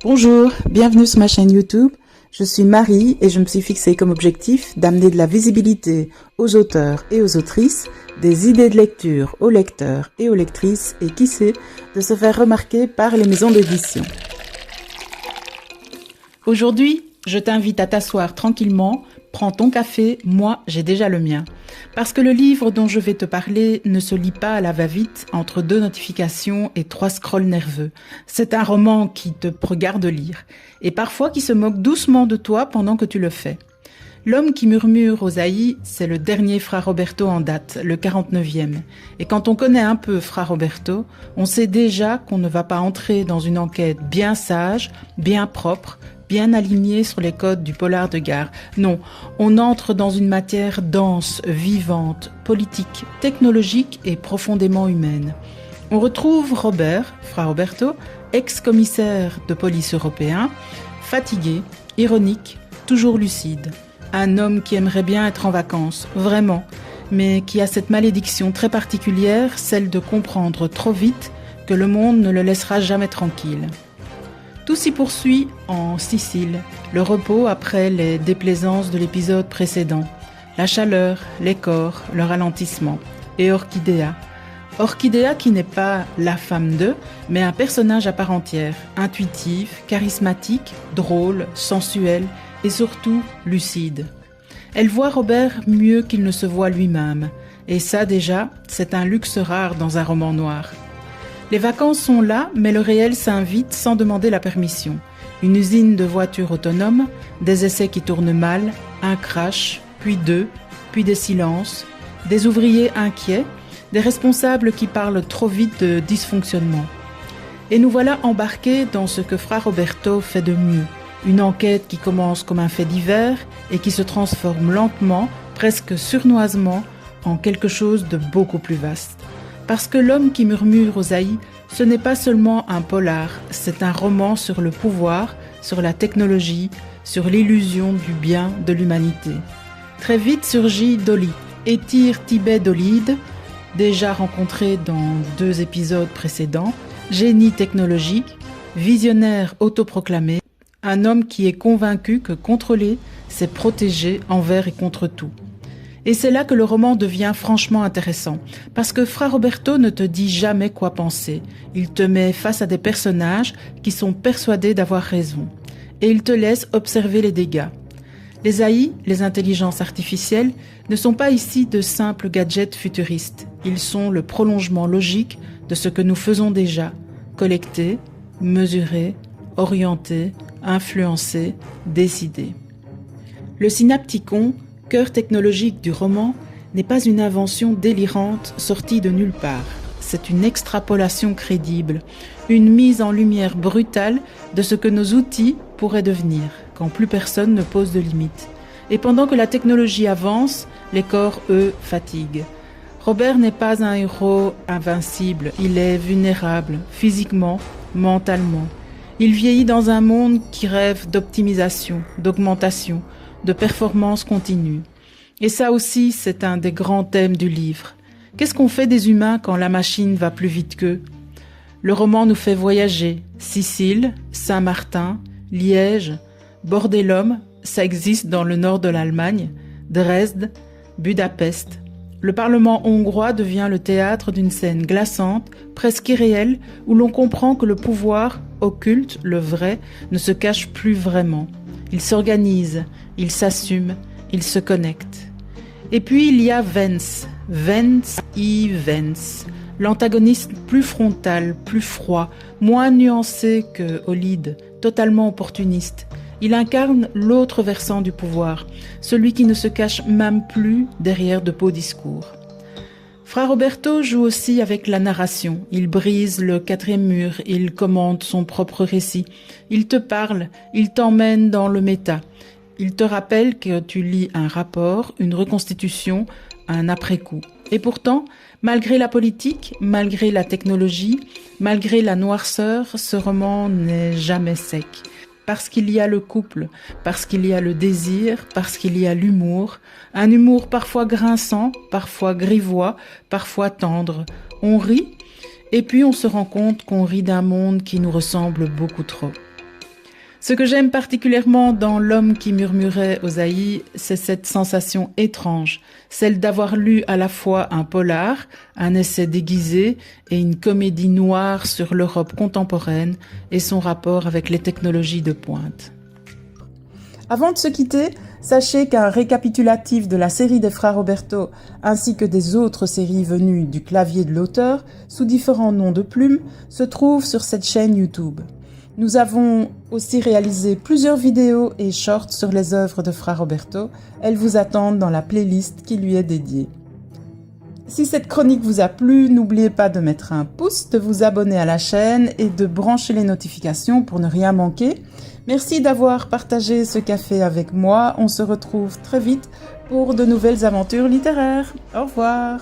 Bonjour, bienvenue sur ma chaîne YouTube. Je suis Marie et je me suis fixé comme objectif d'amener de la visibilité aux auteurs et aux autrices, des idées de lecture aux lecteurs et aux lectrices et qui sait, de se faire remarquer par les maisons d'édition. Aujourd'hui, je t'invite à t'asseoir tranquillement, prends ton café, moi j'ai déjà le mien. Parce que le livre dont je vais te parler ne se lit pas à la va-vite entre 2 notifications et 3 scrolls nerveux. C'est un roman qui te regarde lire et parfois qui se moque doucement de toi pendant que tu le fais. L'homme qui murmure aux haïs, c'est le dernier Fra Roberto en date, le 49e. Et quand on connaît un peu Fra Roberto, on sait déjà qu'on ne va pas entrer dans une enquête bien sage, bien propre, bien alignée sur les codes du polar de gare. Non, on entre dans une matière dense, vivante, politique, technologique et profondément humaine. On retrouve Robert, Fra Roberto, ex-commissaire de police européen, fatigué, ironique, toujours lucide. Un homme qui aimerait bien être en vacances, vraiment, mais qui a cette malédiction très particulière, celle de comprendre trop vite que le monde ne le laissera jamais tranquille. Tout s'y poursuit en Sicile, le repos après les déplaisances de l'épisode précédent, la chaleur, les corps, le ralentissement, et Orchidea. Orchidea qui n'est pas la femme d'eux, mais un personnage à part entière, intuitive, charismatique, drôle, sensuelle et surtout lucide. Elle voit Robert mieux qu'il ne se voit lui-même, et ça déjà, c'est un luxe rare dans un roman noir. Les vacances sont là, mais le réel s'invite sans demander la permission. Une usine de voitures autonomes, des essais qui tournent mal, un crash, puis 2, puis des silences, des ouvriers inquiets, des responsables qui parlent trop vite de dysfonctionnement. Et nous voilà embarqués dans ce que Fra Roberto fait de mieux. Une enquête qui commence comme un fait divers et qui se transforme lentement, presque sournoisement, en quelque chose de beaucoup plus vaste. Parce que L'homme qui murmure aux haïs, ce n'est pas seulement un polar, c'est un roman sur le pouvoir, sur la technologie, sur l'illusion du bien de l'humanité. Très vite surgit Dolly, Etir Tibet Dolide, déjà rencontré dans 2 épisodes précédents, génie technologique, visionnaire autoproclamé, un homme qui est convaincu que contrôler, c'est protéger envers et contre tout. Et c'est là que le roman devient franchement intéressant, parce que Fra Roberto ne te dit jamais quoi penser. Il te met face à des personnages qui sont persuadés d'avoir raison, et il te laisse observer les dégâts. Les AI, les intelligences artificielles, ne sont pas ici de simples gadgets futuristes. Ils sont le prolongement logique de ce que nous faisons déjà, collecter, mesurer, orienter, influencer, décider. Le synapticon, cœur technologique du roman, n'est pas une invention délirante sortie de nulle part. C'est une extrapolation crédible, une mise en lumière brutale de ce que nos outils pourraient devenir, quand plus personne ne pose de limites. Et pendant que la technologie avance, les corps, eux, fatiguent. Robert n'est pas un héros invincible, il est vulnérable, physiquement, mentalement. Il vieillit dans un monde qui rêve d'optimisation, d'augmentation, de performance continue. Et ça aussi, c'est un des grands thèmes du livre. Qu'est-ce qu'on fait des humains quand la machine va plus vite qu'eux ? Le roman nous fait voyager. Sicile, Saint-Martin, Liège, Bordellum, ça existe dans le nord de l'Allemagne, Dresde, Budapest. Le Parlement hongrois devient le théâtre d'une scène glaçante, presque irréelle, où l'on comprend que le pouvoir, occulte, le vrai, ne se cache plus vraiment. Il s'organise, il s'assume, il se connecte. Et puis il y a Vance, l'antagoniste plus frontal, plus froid, moins nuancé que Olide, totalement opportuniste. Il incarne l'autre versant du pouvoir, celui qui ne se cache même plus derrière de beaux discours. Fra Roberto joue aussi avec la narration. Il brise le 4e mur, il commente son propre récit. Il te parle, il t'emmène dans le méta. Il te rappelle que tu lis un rapport, une reconstitution, un après-coup. Et pourtant, malgré la politique, malgré la technologie, malgré la noirceur, ce roman n'est jamais sec. Parce qu'il y a le couple, parce qu'il y a le désir, parce qu'il y a l'humour, un humour parfois grinçant, parfois grivois, parfois tendre. On rit, et puis on se rend compte qu'on rit d'un monde qui nous ressemble beaucoup trop. Ce que j'aime particulièrement dans L'homme qui murmurait aux Haïs, c'est cette sensation étrange, celle d'avoir lu à la fois un polar, un essai déguisé et une comédie noire sur l'Europe contemporaine et son rapport avec les technologies de pointe. Avant de se quitter, sachez qu'un récapitulatif de la série des frères Roberto ainsi que des autres séries venues du clavier de l'auteur, sous différents noms de plumes, se trouve sur cette chaîne YouTube. Nous avons aussi réalisé plusieurs vidéos et shorts sur les œuvres de Fra Roberto. Elles vous attendent dans la playlist qui lui est dédiée. Si cette chronique vous a plu, n'oubliez pas de mettre un pouce, de vous abonner à la chaîne et de brancher les notifications pour ne rien manquer. Merci d'avoir partagé ce café avec moi. On se retrouve très vite pour de nouvelles aventures littéraires. Au revoir.